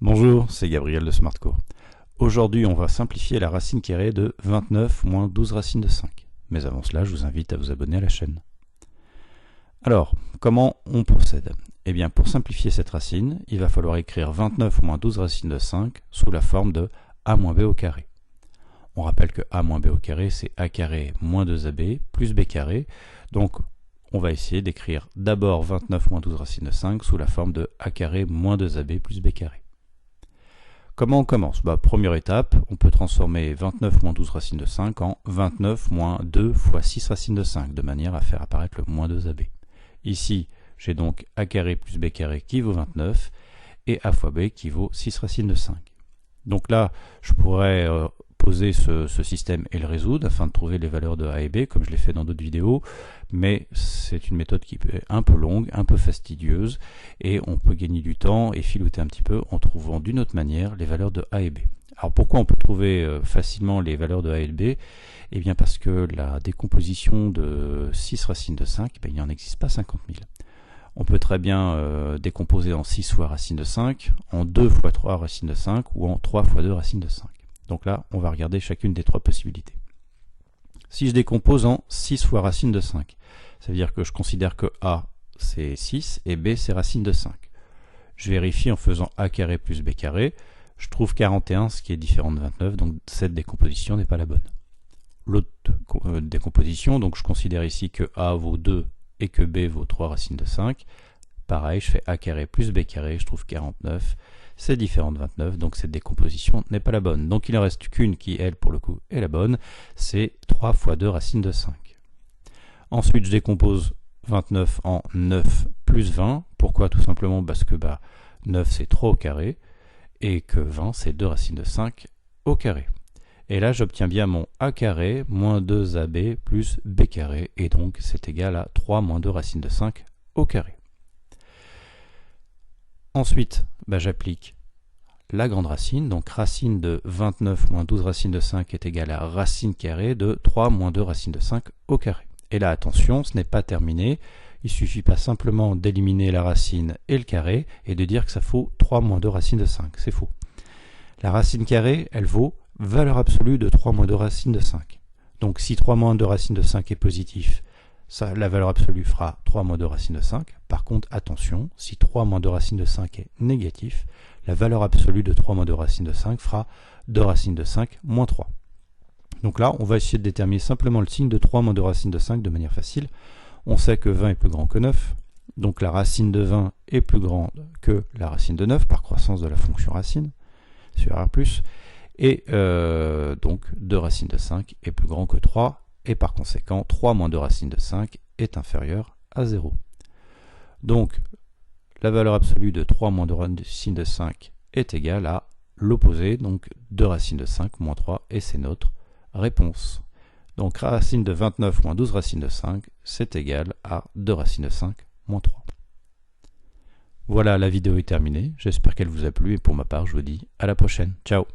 Bonjour, c'est Gabriel de SmartCours. Aujourd'hui, on va simplifier la racine carrée de 29 moins 12 racines de 5. Mais avant cela, je vous invite à vous abonner à la chaîne. Alors, comment on procède? Eh bien, pour simplifier cette racine, il va falloir écrire 29 moins 12 racines de 5 sous la forme de a moins b au carré. On rappelle que a moins b au carré, c'est a carré moins 2ab plus b carré. Donc, on va essayer d'écrire d'abord 29 moins 12 racines de 5 sous la forme de a carré moins 2ab plus b carré. Comment on commence? Première étape, on peut transformer 29 moins 12 racines de 5 en 29 moins 2 fois 6 racines de 5, de manière à faire apparaître le moins 2ab. Ici, j'ai donc a carré plus b carré qui vaut 29, et a fois b qui vaut 6 racines de 5. Donc là, je pourrais poser ce système et le résoudre afin de trouver les valeurs de a et b, comme je l'ai fait dans d'autres vidéos, mais c'est une méthode qui est un peu longue, un peu fastidieuse, et on peut gagner du temps et filouter un petit peu en trouvant d'une autre manière les valeurs de a et b. Alors pourquoi on peut trouver facilement les valeurs de a et de b? Eh bien parce que la décomposition de 6 racines de 5, il n'y en existe pas 50 000. On peut très bien décomposer en 6 fois racine de 5, en 2 fois 3 racines de 5 ou en 3 fois 2 racines de 5. Donc là, on va regarder chacune des trois possibilités. Si je décompose en 6 fois racine de 5, ça veut dire que je considère que a c'est 6 et b c'est racine de 5. Je vérifie en faisant a carré plus b carré, je trouve 41, ce qui est différent de 29, donc cette décomposition n'est pas la bonne. L'autre décomposition, donc je considère ici que a vaut 2 et que b vaut 3 racines de 5. Pareil, je fais a carré plus b carré, je trouve 49. C'est différent de 29, donc cette décomposition n'est pas la bonne. Donc il ne reste qu'une qui, elle, pour le coup, est la bonne. C'est 3 fois 2 racines de 5. Ensuite, je décompose 29 en 9 plus 20. Pourquoi? Tout simplement parce que 9, c'est 3 au carré, et que 20, c'est 2 racines de 5 au carré. Et là, j'obtiens bien mon a carré moins 2ab plus b carré, et donc c'est égal à 3 moins 2 racines de 5 au carré. Ensuite, j'applique la grande racine, donc racine de 29 moins 12 racines de 5 est égale à racine carrée de 3 moins 2 racines de 5 au carré. Et là, attention, ce n'est pas terminé, il ne suffit pas simplement d'éliminer la racine et le carré et de dire que ça vaut 3 moins 2 racines de 5, c'est faux. La racine carrée, elle vaut valeur absolue de 3 moins 2 racines de 5. Donc si 3 moins 2 racines de 5 est positif, la valeur absolue fera 3 moins 2 racines de 5. Par contre, attention, si 3 moins 2 racines de 5 est négatif, la valeur absolue de 3 moins 2 racines de 5 fera 2 racines de 5 moins 3. Donc là, on va essayer de déterminer simplement le signe de 3 moins 2 racines de 5 de manière facile. On sait que 20 est plus grand que 9, donc la racine de 20 est plus grande que la racine de 9 par croissance de la fonction racine sur R+. Et donc 2 racines de 5 est plus grand que 3, et par conséquent 3 moins 2 racines de 5 est inférieur à 0. Donc la valeur absolue de 3 moins 2 racines de 5 est égale à l'opposé, donc 2 racines de 5 moins 3, et c'est notre réponse. Donc racine de 29 moins 12 racines de 5, c'est égal à 2 racines de 5 moins 3. Voilà, la vidéo est terminée, j'espère qu'elle vous a plu, et pour ma part, je vous dis à la prochaine. Ciao!